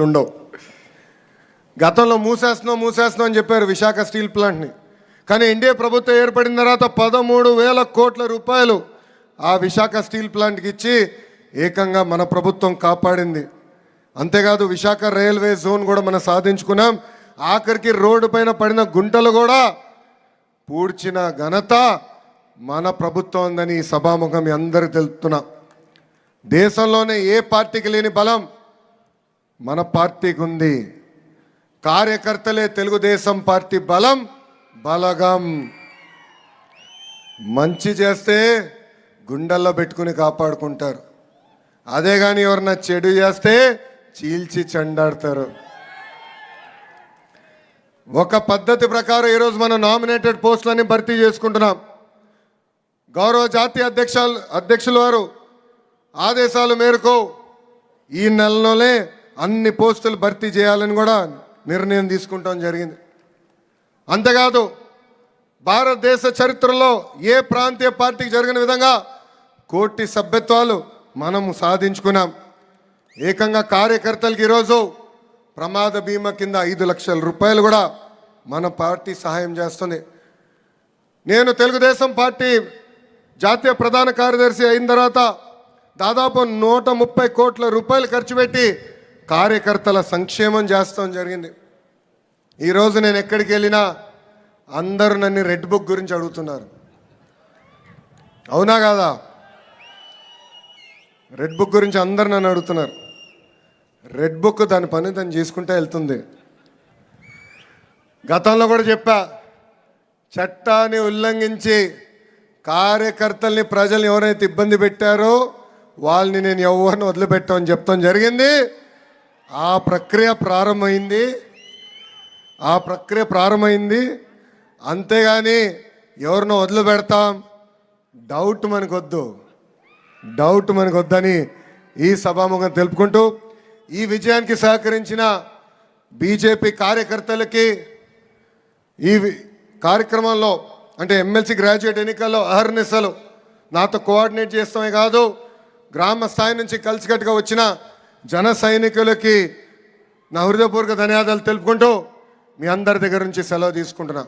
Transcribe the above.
ఉండవు. గతంలో మూసేస్తున్నాం అని చెప్పారు విశాఖ స్టీల్ ప్లాంట్ని. కానీ ఎన్డీఏ ప్రభుత్వం ఏర్పడిన తర్వాత 13,000 కోట్ల రూపాయలు ఆ విశాఖ స్టీల్ ప్లాంట్కి ఇచ్చి ఏకంగా మన ప్రభుత్వం కాపాడింది. అంతేకాదు విశాఖ రైల్వే జోన్ కూడా మనం సాధించుకున్నాం. ఆఖరికి రోడ్డు పైన పడిన గుంటలు కూడా పూడ్చిన ఘనత మన ప్రభుత్వం ఉందని సభాముఖం మీ అందరికీ తెలుపుతున్నా. దేశంలోనే ఏ పార్టీకి లేని బలం మన పార్టీకి ఉంది. కార్యకర్తలే తెలుగుదేశం పార్టీ బలం బలగం. మంచి చేస్తే గుండెల్లో పెట్టుకుని కాపాడుకుంటారు. అదే కానీ ఎవరన్నా చెడు చేస్తే చీల్చి చెండాడతారు. ఒక పద్ధతి ప్రకారం ఈరోజు మనం నామినేటెడ్ పోస్టులని భర్తీ చేసుకుంటున్నాం. గౌరవ జాతీయ అధ్యక్షుల వారు ఆదేశాల మేరకు ఈ నెలలోనే అన్ని పోస్టులు భర్తీ చేయాలని కూడా నిర్ణయం తీసుకుంటాం జరిగింది. అంతేకాదు భారతదేశ చరిత్రలో ఏ ప్రాంతీయ పార్టీకి జరిగిన విధంగా 1 కోటి సభ్యత్వాలు మనము సాధించుకున్నాం. ఏకంగా కార్యకర్తలకు ఈరోజు ప్రమాద బీమా కింద 5 లక్షల రూపాయలు కూడా మన పార్టీ సహాయం చేస్తుంది. నేను తెలుగుదేశం పార్టీ జాతీయ ప్రధాన కార్యదర్శి అయిన తర్వాత దాదాపు 130 కోట్ల రూపాయలు ఖర్చు పెట్టి కార్యకర్తల సంక్షేమం చేస్తాం జరిగింది. ఈరోజు నేను ఎక్కడికి వెళ్ళినా అందరూ నన్ను రెడ్ బుక్ గురించి అడుగుతున్నారు. అవునా కాదా? రెడ్ బుక్ గురించి అందరు నన్ను అడుగుతున్నారు. రెడ్ బుక్ దాని పని దాన్ని చేసుకుంటే వెళ్తుంది. గతంలో కూడా చెప్పా, చట్టాన్ని ఉల్లంఘించి కార్యకర్తల్ని ప్రజల్ని ఎవరైతే ఇబ్బంది పెట్టారో వాళ్ళని నేను ఎవరిని వదిలిపెట్టామని చెప్తాం జరిగింది. ఆ ప్రక్రియ ప్రారంభమైంది. అంతేగాని ఎవరినో వదిలిపెడతాం డౌట్ మనకొద్దని ఈ సభాముఖం తెలుపుకుంటూ ఈ విజయానికి సహకరించిన బీజేపీ కార్యకర్తలకి ఈ కార్యక్రమంలో అంటే ఎమ్మెల్సీ గ్రాడ్యుయేట్ ఎన్నికల్లో అహర్నిశలు నాతో కోఆర్డినేట్ చేస్తామే కాదు, గ్రామ స్థాయి నుంచి కలిసికట్టుగా వచ్చిన జన సైనికులకి నా హృదయపూర్వక ధన్యవాదాలు తెలుపుకుంటూ మీ అందరి దగ్గర నుంచి సెలవు తీసుకుంటున్నా.